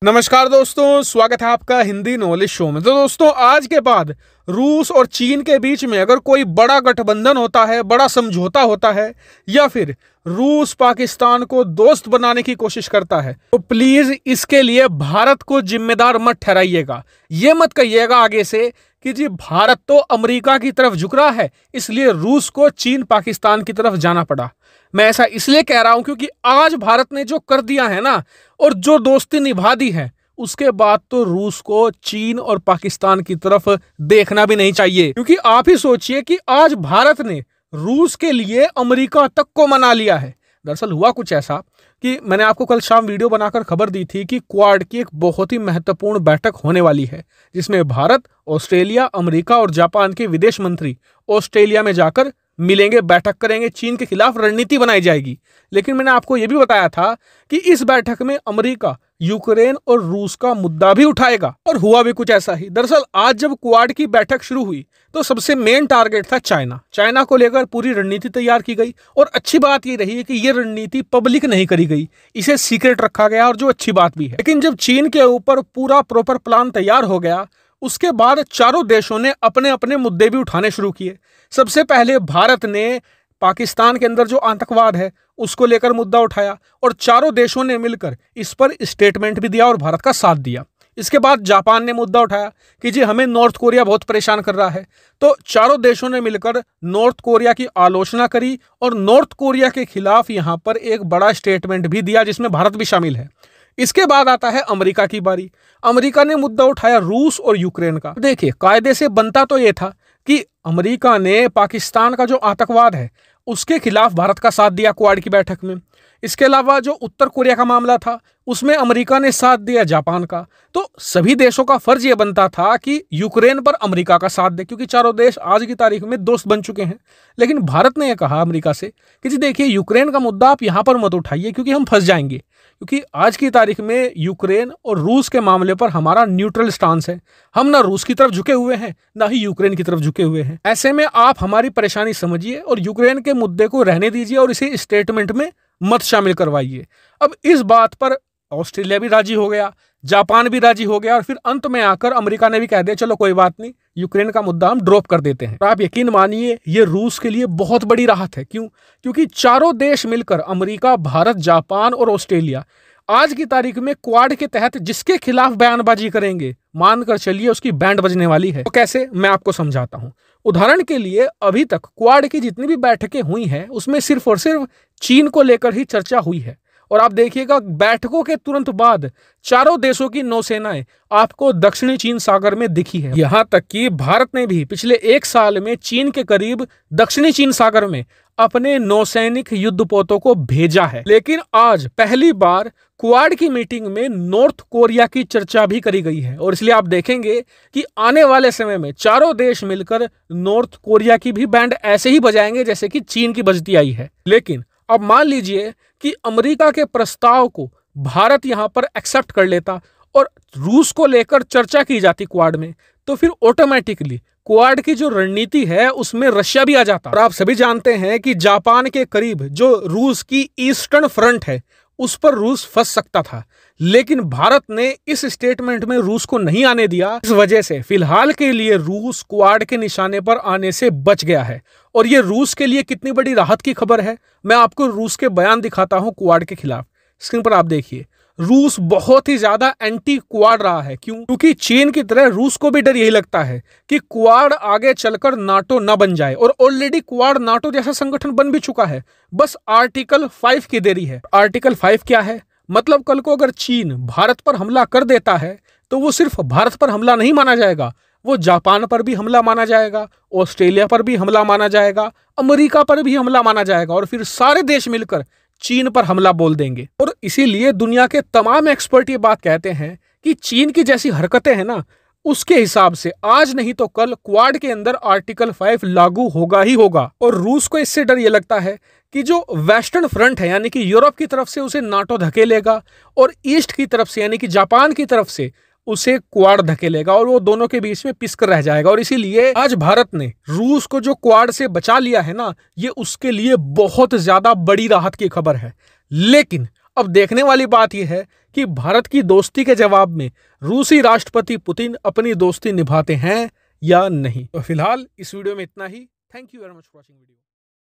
नमस्कार दोस्तों, स्वागत है आपका हिंदी नॉलेज शो में। तो दोस्तों, आज के बाद रूस और चीन के बीच में अगर कोई बड़ा गठबंधन होता है, बड़ा समझौता होता है, या फिर रूस पाकिस्तान को दोस्त बनाने की कोशिश करता है, तो प्लीज इसके लिए भारत को जिम्मेदार मत ठहराइएगा। ये मत कहिएगा आगे से कि जी भारत तो अमेरिका की तरफ झुक रहा है, इसलिए रूस को चीन पाकिस्तान की तरफ जाना पड़ा। मैं ऐसा इसलिए कह रहा हूं क्योंकि आज भारत ने जो कर दिया है ना, और जो दोस्ती निभा दी है, उसके बाद तो रूस को चीन और पाकिस्तान की तरफ देखना भी नहीं चाहिए। क्योंकि आप ही सोचिए कि आज भारत ने रूस के लिए अमेरिका तक को मना लिया है। दरअसल हुआ कुछ ऐसा कि मैंने आपको कल शाम वीडियो बनाकर खबर दी थी कि क्वाड की एक बहुत ही महत्वपूर्ण बैठक होने वाली है, जिसमें भारत, ऑस्ट्रेलिया, अमेरिका और जापान के विदेश मंत्री ऑस्ट्रेलिया में जाकर मिलेंगे, बैठक करेंगे, चीन के खिलाफ रणनीति बनाई जाएगी। लेकिन मैंने आपको यह भी बताया था कि इस बैठक में अमेरिका, यूक्रेन और रूस का मुद्दा भी उठाएगा, और हुआ भी कुछ ऐसा ही। दरअसल आज जब क्वाड की बैठक शुरू हुई तो सबसे मेन टारगेट था चाइना। चाइना को लेकर पूरी रणनीति तैयार की गई, और अच्छी बात ये रही है कि ये रणनीति पब्लिक नहीं करी गई, इसे सीक्रेट रखा गया, और जो अच्छी बात भी है। लेकिन जब चीन के ऊपर पूरा प्रॉपर प्लान तैयार हो गया, उसके बाद चारों देशों ने अपने अपने मुद्दे भी उठाने शुरू किए। सबसे पहले भारत ने पाकिस्तान के अंदर जो आतंकवाद है उसको लेकर मुद्दा उठाया, और चारों देशों ने मिलकर इस पर स्टेटमेंट भी दिया और भारत का साथ दिया। इसके बाद जापान ने मुद्दा उठाया कि जी हमें नॉर्थ कोरिया बहुत परेशान कर रहा है, तो चारों देशों ने मिलकर नॉर्थ कोरिया की आलोचना करी और नॉर्थ कोरिया के खिलाफ यहां पर एक बड़ा स्टेटमेंट भी दिया, जिसमें भारत भी शामिल है। इसके बाद आता है अमेरिका की बारी। अमेरिका ने मुद्दा उठाया रूस और यूक्रेन का। देखिए, कायदे से बनता तो यह था कि अमेरिका ने पाकिस्तान का जो आतंकवाद है उसके खिलाफ भारत का साथ दिया क्वाड की बैठक में। इसके अलावा जो उत्तर कोरिया का मामला था उसमें अमेरिका ने साथ दिया जापान का। तो सभी देशों का फर्ज यह बनता था कि यूक्रेन पर अमेरिका का साथ दे, क्योंकि चारों देश आज की तारीख में दोस्त बन चुके हैं। लेकिन भारत ने यह कहा अमेरिका से कि जी देखिए, यूक्रेन का मुद्दा आप यहां पर मत उठाइए क्योंकि हम फंस जाएंगे, क्योंकि आज की तारीख में यूक्रेन और रूस के मामले पर हमारा न्यूट्रल स्टांस है। हम ना रूस की तरफ झुके हुए हैं, ना ही यूक्रेन की तरफ झुके हुए हैं। ऐसे में आप हमारी परेशानी समझिए और यूक्रेन के मुद्दे को रहने दीजिए और इसे स्टेटमेंट में मत शामिल करवाइए। अब इस बात पर ऑस्ट्रेलिया भी राजी हो गया, जापान भी राजी हो गया, और फिर अंत में आकर अमेरिका ने भी कह दिया चलो कोई बात नहीं, यूक्रेन का मुद्दा हम ड्रॉप कर देते हैं। और आप यकीन मानिए, ये रूस के लिए बहुत बड़ी राहत है। क्यों? क्योंकि चारों देश मिलकर, अमेरिका, भारत, जापान और ऑस्ट्रेलिया, आज की तारीख में क्वाड के तहत जिसके खिलाफ बयानबाजी करेंगे, मानकर चलिए उसकी बैंड बजने वाली है। तो कैसे, मैं आपको समझाता हूं। उदाहरण के लिए, अभी तक क्वाड की जितनी भी बैठकें हुई हैं उसमें सिर्फ और सिर्फ चीन को लेकर ही चर्चा हुई है। और आप देखिएगा, बैठकों के तुरंत बाद चारों देशों की नौसेनाएं आपको दक्षिणी चीन सागर में दिखी है। यहां तक कि भारत ने भी पिछले 1 साल में चीन के करीब दक्षिणी चीन सागर में अपने नौसैनिक युद्धपोतों को भेजा है। लेकिन आज पहली बार क्वाड की मीटिंग में नॉर्थ कोरिया की चर्चा भी करी गई है, और इसलिए आप देखेंगे कि आने वाले समय में चारों देश मिलकर नॉर्थ कोरिया की भी बैंड ऐसे ही बजाएंगे जैसे कि चीन की बजती आई है। लेकिन अब मान लीजिए कि अमेरिका के प्रस्ताव को भारत यहां पर एक्सेप्ट कर लेता और रूस को लेकर चर्चा की जाती क्वाड में, तो फिर ऑटोमेटिकली क्वाड की जो रणनीति है उसमें रशिया भी आ जाता। और आप सभी जानते हैं कि जापान के करीब जो रूस की ईस्टर्न फ्रंट है उस पर रूस फंस सकता था, लेकिन भारत ने इस स्टेटमेंट में रूस को नहीं आने दिया। इस वजह से फिलहाल के लिए रूस क्वाड के निशाने पर आने से बच गया है। और ये रूस के लिए कितनी बड़ी राहत की खबर है, मैं आपको रूस के बयान दिखाता हूं क्वाड के खिलाफ। स्क्रीन पर आप देखिए, रूस बहुत ही ज्यादा एंटी क्वाड रहा है। क्यों? क्योंकि चीन की तरह रूस को भी डर यही लगता है कि क्वाड आगे चलकर नाटो न बन जाए, और ऑलरेडी क्वाड नाटो जैसा संगठन बन भी चुका है, बस आर्टिकल 5 की देरी है। आर्टिकल 5 क्या है? मतलब कल को अगर चीन भारत पर हमला कर देता है तो वो सिर्फ भारत पर हमला नहीं माना जाएगा, वो जापान पर भी हमला माना जाएगा, ऑस्ट्रेलिया पर भी हमला माना जाएगा, अमेरिका पर भी हमला माना जाएगा, और फिर सारे देश मिलकर चीन पर हमला बोल देंगे। और इसीलिए दुनिया के तमाम एक्सपर्ट ये बात कहते हैं कि चीन की जैसी हरकतें हैं ना, उसके हिसाब से आज नहीं तो कल क्वाड के अंदर आर्टिकल 5 लागू होगा ही होगा। और रूस को इससे डर ये लगता है कि जो वेस्टर्न फ्रंट है, यानी कि यूरोप की तरफ से उसे नाटो धकेलेगा, और ईस्ट की तरफ से यानी कि जापान की तरफ से उसे क्वाड धकेलेगा, और वो दोनों के बीच में पिसकर रह जाएगा। और इसीलिए आज भारत ने रूस को जो क्वाड से बचा लिया है ना, ये उसके लिए बहुत ज्यादा बड़ी राहत की खबर है। लेकिन अब देखने वाली बात यह है कि भारत की दोस्ती के जवाब में रूसी राष्ट्रपति पुतिन अपनी दोस्ती निभाते हैं या नहीं। तो फिलहाल इस वीडियो में इतना ही। Thank you very much for watching video.